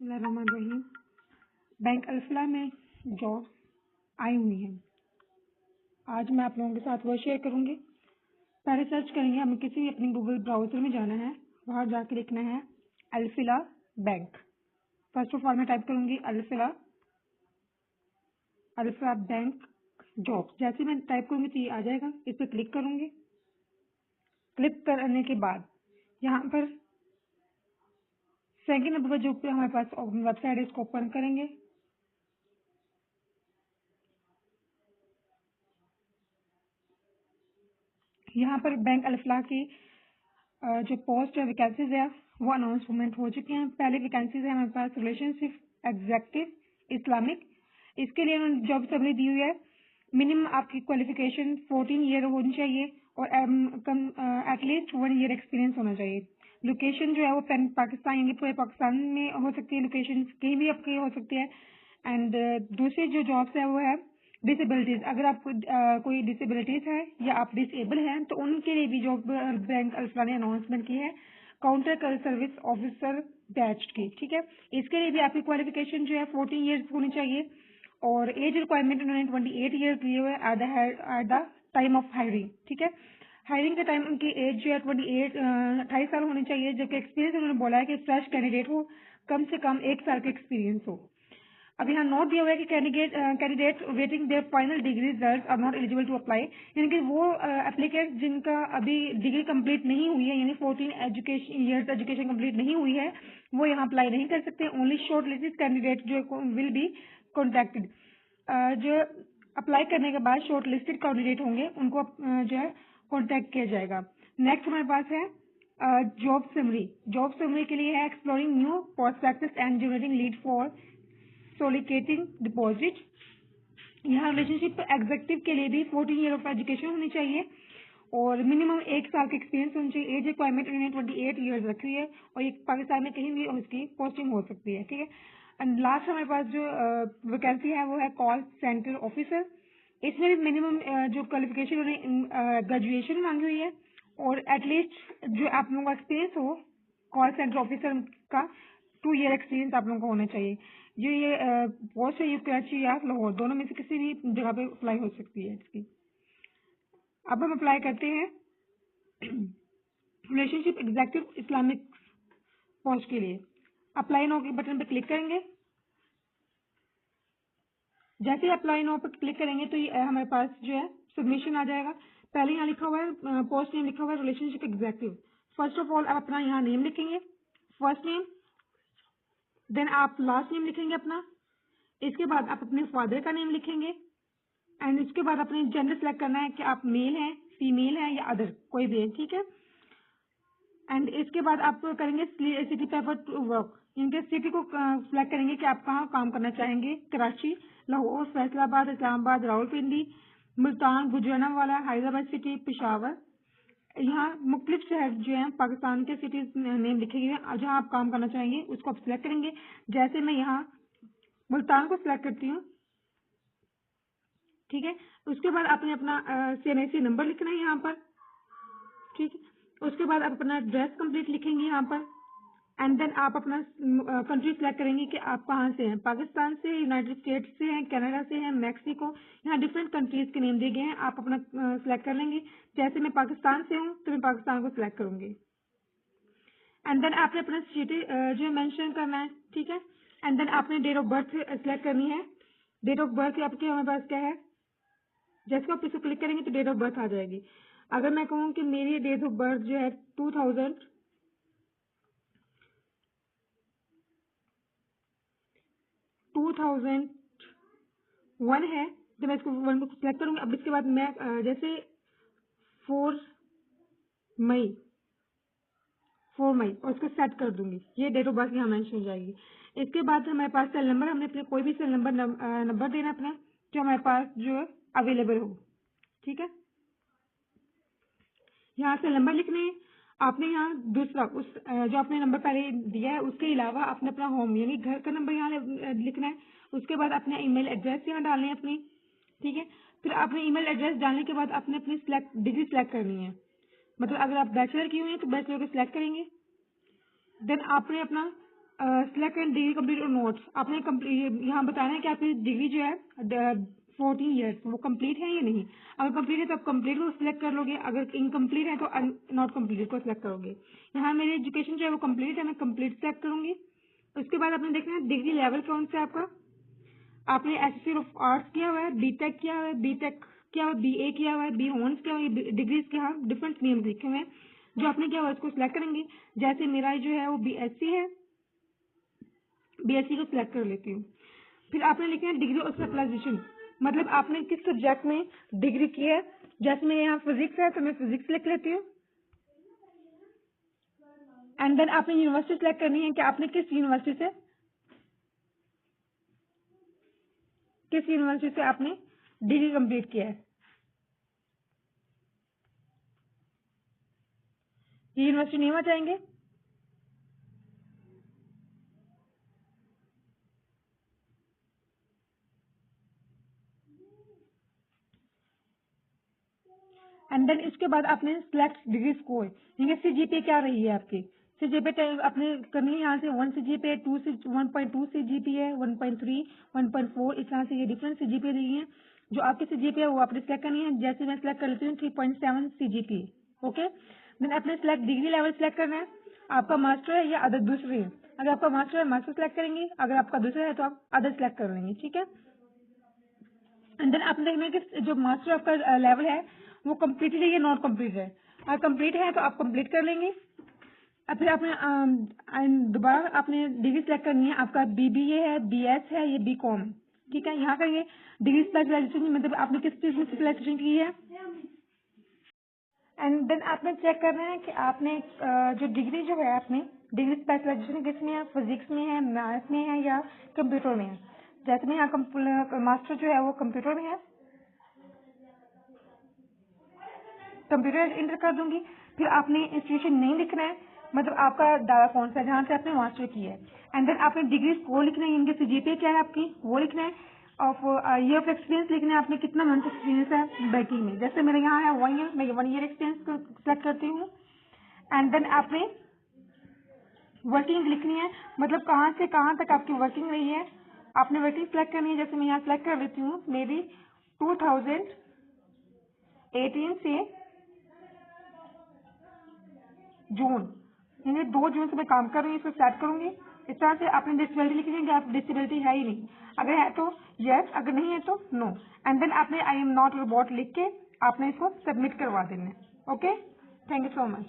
बिस्मिल्लाहिर्रहमानिर्रहीम। बैंक अल-फलाह में जॉब आई हुई है। आज मैं आप लोगों के साथ वो शेयर करूंगी। पहले सर्च करेंगे, हमें किसी भी अपनी गूगल ब्राउजर में जाना है, वहां जाके लिखना है Al Falah bank. First of all मैं टाइप करूंगी अल-फलाह बैंक जॉब। जैसे मैं टाइप करूंगी तो ये आ जाएगा, इस पर क्लिक करूंगी। क्लिक करने के बाद यहाँ पर सेकंड नंबर पर जो हमारे पास वेबसाइट है, इसको ओपन करेंगे। यहाँ पर बैंक अल-फलाह की जो पोस्ट है, वैकेंसीज है, वो अनाउंसमेंट हो चुकी हैं। पहले वैकेंसीज है हमारे पास रिलेशनशिप एग्जेक्टिव इस्लामिक। इसके लिए उन्होंने जॉब समरी दी हुई है। मिनिमम आपकी क्वालिफिकेशन 14 ईयर होनी चाहिए और एटलीस्ट 1 ईयर एक्सपीरियंस होना चाहिए। लोकेशन जो है वो पाकिस्तान, यानी पूरे पाकिस्तान में हो सकती है, लोकेशन कहीं भी आपकी हो सकती है। एंड दूसरी जो जॉब्स है वो है डिसेबिलिटीज। अगर आपको कोई डिसेबिलिटीज है या आप डिसेबल हैं तो उनके लिए भी जॉब बैंक अल-फलाह ने अनाउंसमेंट की है, काउंटर सर्विस ऑफिसर बैच की। ठीक है, इसके लिए भी आपकी क्वालिफिकेशन जो है 14 ईयर्स होनी चाहिए और एज रिक्वायरमेंट उन्होंने 28 ईयर दिए हुए at the time of hiring. ठीक है, हायरिंग के टाइम उनकी एज जो है 28 साल होनी चाहिए, जबकि एक्सपीरियंस उन्होंने बोला है कि फ्रेश कैंडिडेट हो, कम से कम 1 साल का एक्सपीरियंस हो। अब यहाँ नोट दिया हुआ है कि candidate waiting their final degree result are not eligible to apply, यानी कि वो एप्लीकेंट जिनका अभी डिग्री कंप्लीट नहीं हुई है, यानी 14 ईयर्स एजुकेशन कंप्लीट नहीं हुई है, वो यहाँ अप्लाई नहीं कर सकते। ओनली शॉर्ट लिस्टेड कैंडिडेट जो विल बी कॉन्टेक्टेड। जो अप्लाई करने के बाद शॉर्ट लिस्टेड कैंडिडेट होंगे उनको जो है कॉन्टेक्ट किया जाएगा। नेक्स्ट हमारे पास है जॉब समरी। जॉब समरी के लिए है exploring new prospects and generating lead for soliciting deposit. यहाँ रिलेशनशिप एग्जेक्टिव के लिए भी 14 ईयर ऑफ एजुकेशन होनी चाहिए और मिनिमम 1 साल का एक्सपीरियंस होनी चाहिए। एज रिक्वायरमेंट उन्होंने 28 ईयर्स रखी हुई है और ये पाकिस्तान में कहीं भी उसकी पोस्टिंग हो सकती है। ठीक है, एंड लास्ट हमारे पास जो वैकेंसी है वो है कॉल सेंटर ऑफिसर। इसमें भी मिनिमम जो क्वालिफिकेशन उन्होंने ग्रेजुएशन मांगी हुई है और एटलीस्ट जो आप लोगों का एक्सपीरियंस हो कॉल सेंटर ऑफिसर का 2 ईयर एक्सपीरियंस आप लोगों को होना चाहिए। जो ये पोस्ट है ये कराची या लाहौर दोनों में से किसी भी जगह पे अप्लाई हो सकती है इसकी। अब हम अप्लाई करते हैं रिलेशनशिप एग्जेक्टिव इस्लामिक पोस्ट के लिए। अप्लाई नाउ के बटन पर क्लिक करेंगे। जैसे ही अप्लाई नाउ पर क्लिक करेंगे तो ये हमारे पास जो है सबमिशन आ जाएगा। पहले यहाँ लिखा हुआ है पोस्ट नेम लिखा हुआ है relationship executive. First of all आप अपना यहाँ नेम लिखेंगे, फर्स्ट नेम, देन आप लास्ट नेम लिखेंगे अपना। इसके बाद आप अपने फादर का नेम लिखेंगे एंड इसके बाद अपने जेंडर सेलेक्ट करना है कि आप मेल हैं, फीमेल हैं या अदर कोई भी है। ठीक है, एंड इसके बाद आप करेंगे सिटी प्रेफर टू वर्क, इनके सिटी को सिलेक्ट करेंगे कि आप कहाँ काम करना चाहेंगे। कराची, लाहौर, फैसलाबाद, इस्लामाबाद, रावलपिंडी, मुल्तान, गुजरांवाला, हैदराबाद सिटी, पेशावर। यहाँ मुख्तलिफ शहर जो है पाकिस्तान के सिटीज नेम लिखे गए हैं, जहाँ आप काम करना चाहेंगे उसको आप सिलेक्ट करेंगे। जैसे मैं यहाँ मुल्तान को सिलेक्ट करती हूँ। ठीक है, उसके बाद आपने अपना CNIC नंबर लिखना है यहाँ पर। ठीक है, उसके बाद आप अपना एड्रेस कंप्लीट लिखेंगे यहाँ पर एंड देन आप अपना कंट्री सिलेक्ट करेंगे कि आप कहाँ से हैं, पाकिस्तान से, यूनाइटेड स्टेट्स से हैं, कनाडा से हैं, मैक्सिको। यहाँ डिफरेंट कंट्रीज के नेम दिए गए हैं, आप अपना सिलेक्ट कर लेंगे। जैसे मैं पाकिस्तान से हूँ तो मैं पाकिस्तान को सिलेक्ट करूंगी एंड देन आपने अपना सिटी जो मेंशन करना है। ठीक है, एंड देन आपने डेट ऑफ बर्थ सिलेक्ट करनी है। डेट ऑफ बर्थ आपके हमारे पास क्या है, जैसे आप इसे क्लिक करेंगे तो डेट ऑफ बर्थ आ जाएगी। अगर मैं कहूँ कि मेरी डेट ऑफ बर्थ जो है 2001 है तो मैं इसको 1 को सिलेक्ट करूंगी। अब इसके बाद मैं जैसे 4 मई और इसको सेट कर दूंगी, ये डेट ऑफ बर्थ यहाँ मेंशन हो जाएगी। इसके बाद हमारे पास सेल नंबर, हमने अपने कोई भी सेल नंबर देना अपना जो हमारे पास जो अवेलेबल हो। ठीक है, यहाँ से नंबर लिखने हैं। आपने यहाँ दूसरा उस जो आपने नंबर पहले दिया है उसके अलावा आपने अपना होम यानी घर का नंबर यहाँ लिखना है। उसके बाद अपने ईमेल एड्रेस यहाँ डालने हैं अपनी। ठीक है, फिर आपने ईमेल एड्रेस डालने के बाद आपने अपनी डिग्री सिलेक्ट करनी है। मतलब अगर आप बैचलर की हुई हैं तो बैचलर को सिलेक्ट करेंगे। देन आपने अपना सिलेक्ट एंड डिग्री कंप्लीट और नोट्स। आपने यहाँ बताना है कि आपकी डिग्री जो है 14 ईयर्स वो कंप्लीट है या नहीं। अगर कंप्लीट है तो आप कंप्लीट को सिलेक्ट कर लोगे, अगर इनकम्प्लीट है तो नॉट कंप्लीट को सिलेक्ट करोगे। यहाँ मेरी एजुकेशन जो है वो कंप्लीट है, मैं कंप्लीट सिलेक्ट करूंगी। उसके बाद आपने देखना है डिग्री लेवल कौन सा है आपका। आपने एसएससी ऑफ आर्ट्स किया हुआ है, बीटेक किया हुआ है, बीटेक किया हुआ है, बीए किया हुआ है, बी ऑनर्स किया हुआ है, डिग्रीज के यहाँ डिफरेंट नेम्स लिखे हुए हैं। जो आपने किया हुआ है उसको सिलेक्ट करेंगे। जैसे मेरा जो है वो बीएससी है, बीएससी को सिलेक्ट कर लेती हूँ। फिर आपने लिखना है डिग्री ऑफ स्पेशलाइजेशन, मतलब आपने किस सब्जेक्ट में डिग्री की है। जैसे मेरे यहाँ फिजिक्स है तो मैं फिजिक्स लिख लेती हूँ। एंड देन आपने यूनिवर्सिटी सिलेक्ट करनी है कि आपने किस यूनिवर्सिटी से आपने डिग्री कंप्लीट किया है। ये यूनिवर्सिटी नेम आ जाएंगे। एंड देन इसके बाद आपने सिलेक्ट डिग्री स्कोर, यानी सीजीपीए क्या रही है आपकी। सीजीपीए आपने करनी है यहाँ से 1 सीजीपीए, 2 से 1.2 सीजीपीए, 1.3, 1.4, इस तरह से ये डिफरेंट सीजीपीए दी है। जो आपकी सीजीपीए वो आपने सिलेक्ट करनी है। जैसे मैं सिलेक्ट कर लेती हूँ 3.7 सीजीपीए। ओके, देन आपने सिलेक्ट डिग्री लेवल सिलेक्ट करना है, आपका मास्टर है या अदर दूसरी है। अगर आपका मास्टर है मास्टर सिलेक्ट करेंगे, अगर आपका दूसरा है तो आप अदर सिलेक्ट कर लेंगे। ठीक है, एंड देन आपने देखना है कि जो मास्टर आपका लेवल है वो कम्प्लीटेड है या नॉट कम्प्लीट है। अगर कम्प्लीट है तो आप कंप्लीट कर लेंगे। अब फिर आपने दोबारा आपने डिग्री सेलेक्ट करनी है। आपका बीबीए है, बीएस है, ये बीकॉम है। ठीक है, यहाँ करिए डिग्री स्पेशलाइजेशन, मतलब आपने किस चीज में स्पेशलाइजेशन की है। एंड देन आपने चेक करना है कि आपने जो डिग्री जो है आपने डिग्री स्पेशलाइजेशन किस में है, फिजिक्स में है, मैथ्स में है या कंप्यूटर में है। जैसे मैं यहाँ मास्टर जो है वो कंप्यूटर में है, कंप्यूटर इंटर कर दूंगी। फिर आपने इंस्टीट्यूशन नहीं लिखना है, मतलब आपका दावा कौन सा है जहाँ से आपने मास्टर की है। एंड देन आपने डिग्री स्कोर लिखना है, इनके सीजीपीए क्या है आपकी वो लिखना है। ऑफ ईयर ऑफ एक्सपीरियंस लिखना है, आपने कितना मंथ एक्सपीरियंस है बैंकिंग में। जैसे मेरे यहाँ है 1 ईयर, मैं 1 ईयर एक्सपीरियंस सेलेक्ट करती हूँ। एंड देन आपने वर्किंग लिखनी है, मतलब कहाँ से कहाँ तक आपकी वर्किंग रही है। आपने वर्किंग सेलेक्ट करनी है। जैसे मैं यहाँ सेलेक्ट कर लेती हूँ मेरी 2018 से जून, यानी 2 जून से मैं काम कर रही हूँ, इसको स्टार्ट करूंगी। इस तरह से आपने डिसेबिलिटी लिखनी है कि आप डिसेबिलिटी है ही नहीं, अगर है तो यस, अगर नहीं है तो नो। एंड देन आपने आई एम नॉट रोबोट लिख के आपने इसको सबमिट करवा देना है। Okay, thank you so much.